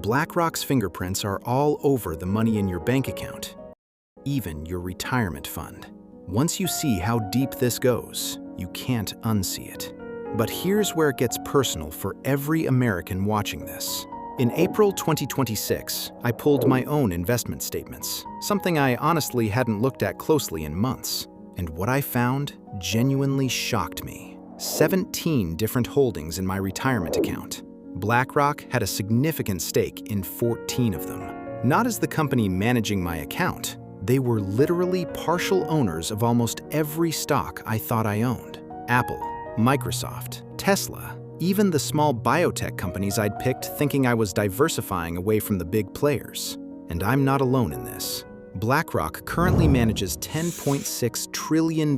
BlackRock's fingerprints are all over the money in your bank account, even your retirement fund. Once you see how deep this goes, you can't unsee it. But here's where it gets personal for every American watching this. In April 2026, I pulled my own investment statements, something I honestly hadn't looked at closely in months. And what I found genuinely shocked me. 17 different holdings in my retirement account. BlackRock had a significant stake in 14 of them. Not as the company managing my account, they were literally partial owners of almost every stock I thought I owned. Apple, Microsoft, Tesla, even the small biotech companies I'd picked thinking I was diversifying away from the big players. And I'm not alone in this. BlackRock currently manages $10.6 trillion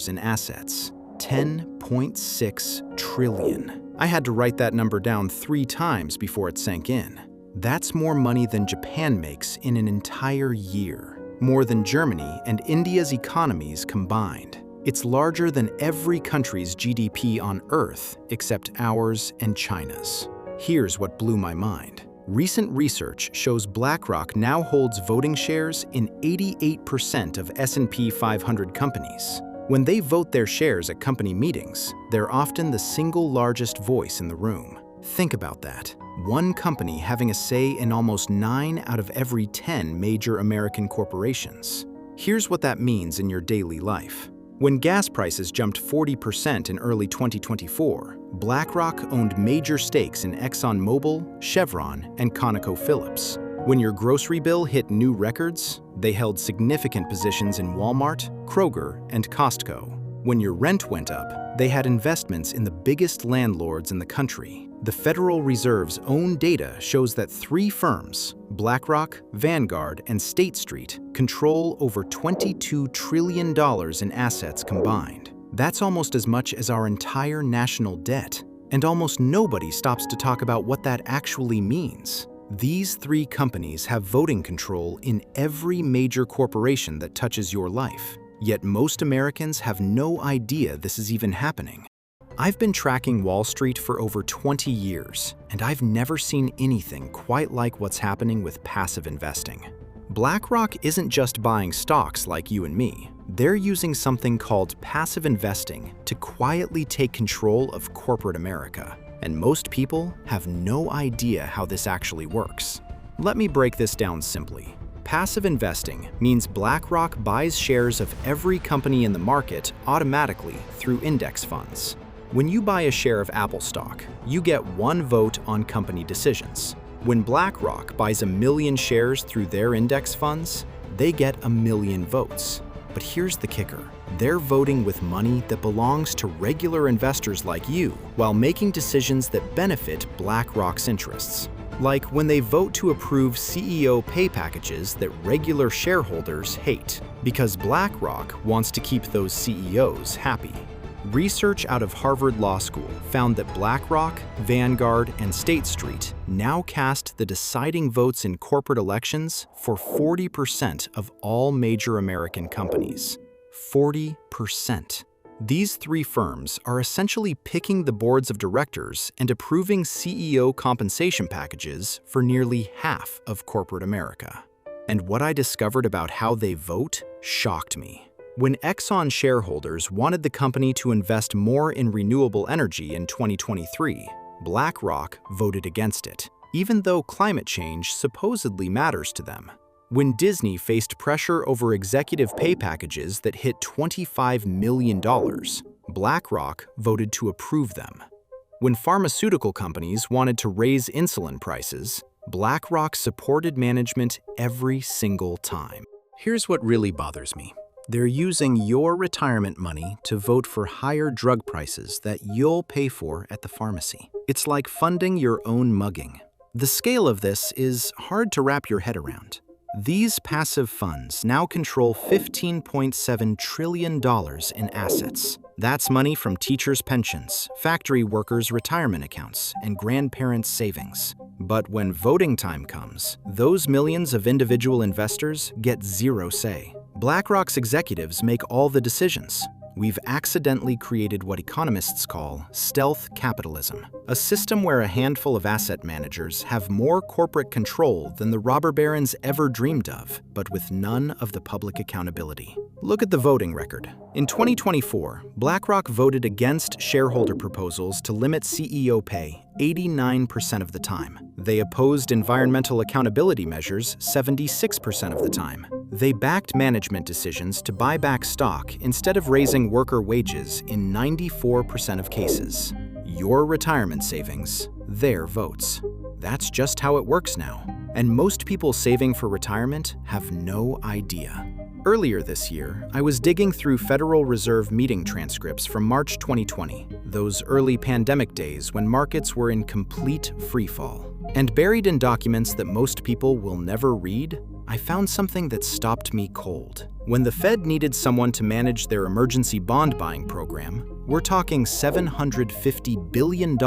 in assets. $10.6 trillion. I had to write that number down 3 times before it sank in. That's more money than Japan makes in an entire year. More than Germany and India's economies combined. It's larger than every country's GDP on Earth except ours and China's. Here's what blew my mind. Recent research shows BlackRock now holds voting shares in 88% of S&P 500 companies. When they vote their shares at company meetings, they're often the single largest voice in the room. Think about that. One company having a say in almost 9 out of every 10 major American corporations. Here's what that means in your daily life. When gas prices jumped 40% in early 2024, BlackRock owned major stakes in ExxonMobil, Chevron, and ConocoPhillips. When your grocery bill hit new records, they held significant positions in Walmart, Kroger, and Costco. When your rent went up, they had investments in the biggest landlords in the country. The Federal Reserve's own data shows that 3 firms, BlackRock, Vanguard, and State Street, control over $22 trillion in assets combined. That's almost as much as our entire national debt. And almost nobody stops to talk about what that actually means. These 3 companies have voting control in every major corporation that touches your life. Yet most Americans have no idea this is even happening. I've been tracking Wall Street for over 20 years, and I've never seen anything quite like what's happening with passive investing. BlackRock isn't just buying stocks like you and me. They're using something called passive investing to quietly take control of corporate America. And most people have no idea how this actually works. Let me break this down simply. Passive investing means BlackRock buys shares of every company in the market automatically through index funds. When you buy a share of Apple stock, you get 1 vote on company decisions. When BlackRock buys 1 million shares through their index funds, they get 1 million votes. But here's the kicker. They're voting with money that belongs to regular investors like you while making decisions that benefit BlackRock's interests. Like when they vote to approve CEO pay packages that regular shareholders hate, because BlackRock wants to keep those CEOs happy. Research out of Harvard Law School found that BlackRock, Vanguard, and State Street now cast the deciding votes in corporate elections for 40% of all major American companies. 40%. These 3 firms are essentially picking the boards of directors and approving CEO compensation packages for nearly half of corporate America. And what I discovered about how they vote shocked me. When Exxon shareholders wanted the company to invest more in renewable energy in 2023, BlackRock voted against it, even though climate change supposedly matters to them. When Disney faced pressure over executive pay packages that hit $25 million, BlackRock voted to approve them. When pharmaceutical companies wanted to raise insulin prices, BlackRock supported management every single time. Here's what really bothers me. They're using your retirement money to vote for higher drug prices that you'll pay for at the pharmacy. It's like funding your own mugging. The scale of this is hard to wrap your head around. These passive funds now control $15.7 trillion in assets. That's money from teachers' pensions, factory workers' retirement accounts, and grandparents' savings. But when voting time comes, those millions of individual investors get 0 say. BlackRock's executives make all the decisions. We've accidentally created what economists call stealth capitalism. a system where a handful of asset managers have more corporate control than the robber barons ever dreamed of, but with none of the public accountability. Look at the voting record. In 2024, BlackRock voted against shareholder proposals to limit CEO pay 89% of the time. They opposed environmental accountability measures 76% of the time. They backed management decisions to buy back stock instead of raising worker wages in 94% of cases. Your retirement savings, their votes. That's just how it works now. And most people saving for retirement have no idea. Earlier this year, I was digging through Federal Reserve meeting transcripts from March 2020, those early pandemic days when markets were in complete freefall. And buried in documents that most people will never read, I found something that stopped me cold. When the Fed needed someone to manage their emergency bond buying program, we're talking $750 billion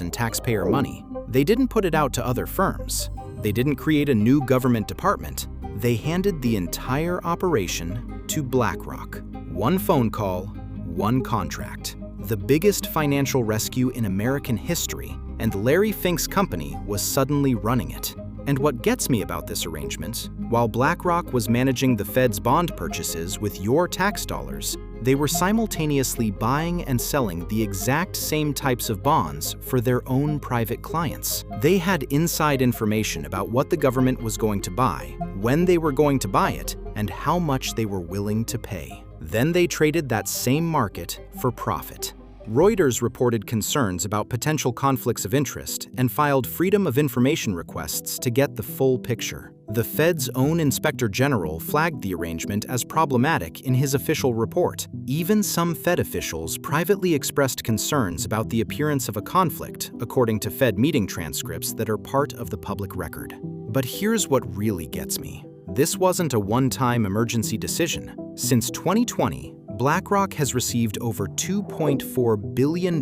in taxpayer money. They didn't put it out to other firms. They didn't create a new government department. They handed the entire operation to BlackRock. One phone call, one contract. The biggest financial rescue in American history, and Larry Fink's company was suddenly running it. And what gets me about this arrangement, while BlackRock was managing the Fed's bond purchases with your tax dollars, they were simultaneously buying and selling the exact same types of bonds for their own private clients. They had inside information about what the government was going to buy, when they were going to buy it, and how much they were willing to pay. Then they traded that same market for profit. Reuters reported concerns about potential conflicts of interest and filed Freedom of Information requests to get the full picture. The Fed's own Inspector General flagged the arrangement as problematic in his official report. Even some Fed officials privately expressed concerns about the appearance of a conflict, according to Fed meeting transcripts that are part of the public record. But here's what really gets me. This wasn't a one-time emergency decision. Since 2020, BlackRock has received over $2.4 billion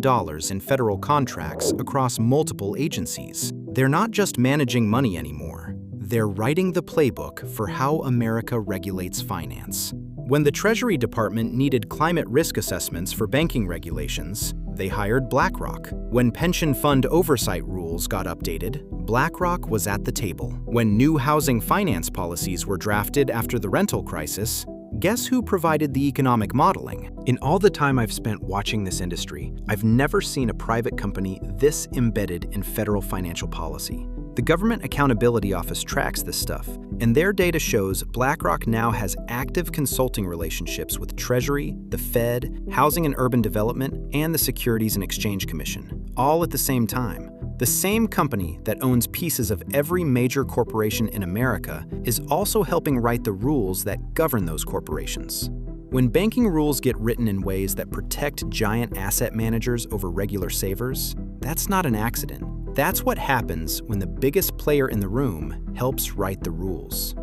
in federal contracts across multiple agencies. They're not just managing money anymore. They're writing the playbook for how America regulates finance. When the Treasury Department needed climate risk assessments for banking regulations, they hired BlackRock. When pension fund oversight rules got updated, BlackRock was at the table. When new housing finance policies were drafted after the rental crisis, guess who provided the economic modeling? In all the time I've spent watching this industry, I've never seen a private company this embedded in federal financial policy. The Government Accountability Office tracks this stuff, and their data shows BlackRock now has active consulting relationships with Treasury, the Fed, Housing and Urban Development, and the Securities and Exchange Commission, all at the same time. The same company that owns pieces of every major corporation in America is also helping write the rules that govern those corporations. When banking rules get written in ways that protect giant asset managers over regular savers, that's not an accident. That's what happens when the biggest player in the room helps write the rules.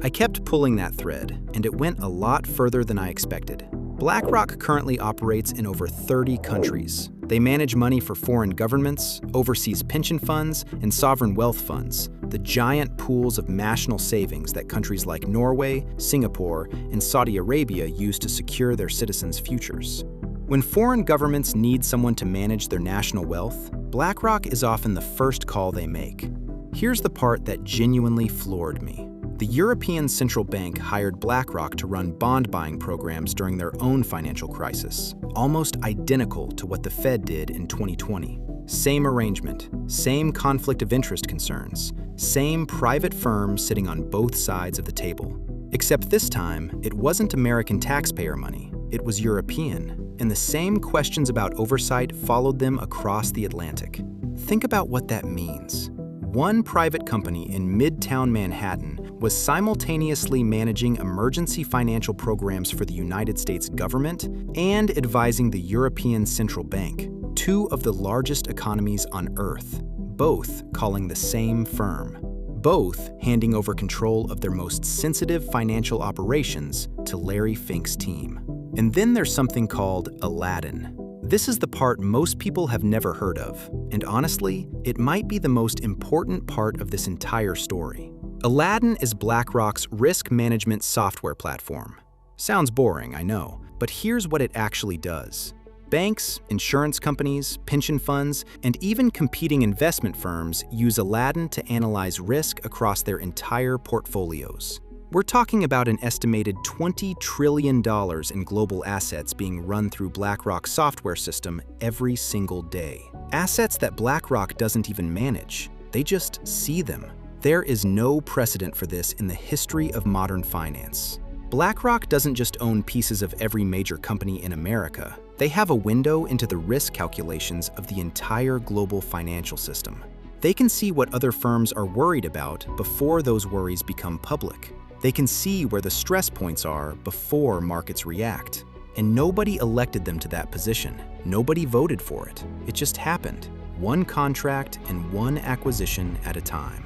I kept pulling that thread, and it went a lot further than I expected. BlackRock currently operates in over 30 countries. They manage money for foreign governments, overseas pension funds, and sovereign wealth funds, the giant pools of national savings that countries like Norway, Singapore, and Saudi Arabia use to secure their citizens' futures. When foreign governments need someone to manage their national wealth, BlackRock is often the first call they make. Here's the part that genuinely floored me. The European Central Bank hired BlackRock to run bond buying programs during their own financial crisis, almost identical to what the Fed did in 2020. Same arrangement, same conflict of interest concerns, same private firms sitting on both sides of the table. Except this time, it wasn't American taxpayer money, it was European, and the same questions about oversight followed them across the Atlantic. Think about what that means. One private company in Midtown Manhattan was simultaneously managing emergency financial programs for the United States government and advising the European Central Bank, two of the largest economies on Earth, both calling the same firm, both handing over control of their most sensitive financial operations to Larry Fink's team. And then there's something called Aladdin. This is the part most people have never heard of, and honestly, it might be the most important part of this entire story. Aladdin is BlackRock's risk management software platform. Sounds boring, I know, but here's what it actually does. Banks, insurance companies, pension funds, and even competing investment firms use Aladdin to analyze risk across their entire portfolios. We're talking about an estimated $20 trillion in global assets being run through BlackRock's software system every single day. Assets that BlackRock doesn't even manage. They just see them. There is no precedent for this in the history of modern finance. BlackRock doesn't just own pieces of every major company in America. They have a window into the risk calculations of the entire global financial system. They can see what other firms are worried about before those worries become public. They can see where the stress points are before markets react. And nobody elected them to that position. Nobody voted for it. It just happened. One contract and one acquisition at a time.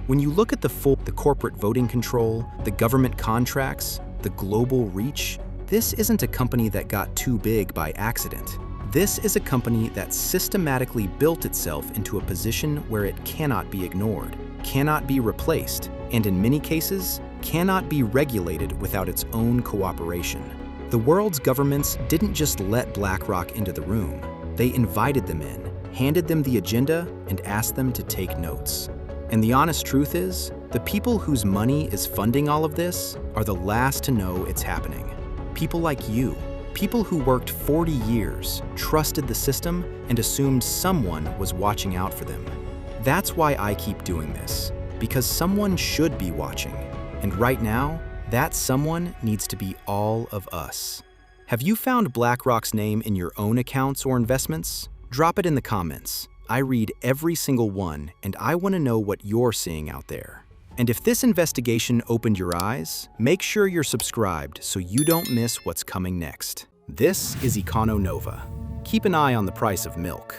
When you look at the corporate voting control, the government contracts, the global reach, this isn't a company that got too big by accident. This is a company that systematically built itself into a position where it cannot be ignored, cannot be replaced, and in many cases, cannot be regulated without its own cooperation. The world's governments didn't just let BlackRock into the room. They invited them in, handed them the agenda, and asked them to take notes. And the honest truth is, the people whose money is funding all of this are the last to know it's happening. People like you, people who worked 40 years, trusted the system, and assumed someone was watching out for them. That's why I keep doing this, because someone should be watching. And right now, that someone needs to be all of us. Have you found BlackRock's name in your own accounts or investments? Drop it in the comments. I read every single one, and I want to know what you're seeing out there. And if this investigation opened your eyes, make sure you're subscribed so you don't miss what's coming next. This is EconoNova. Keep an eye on the price of milk.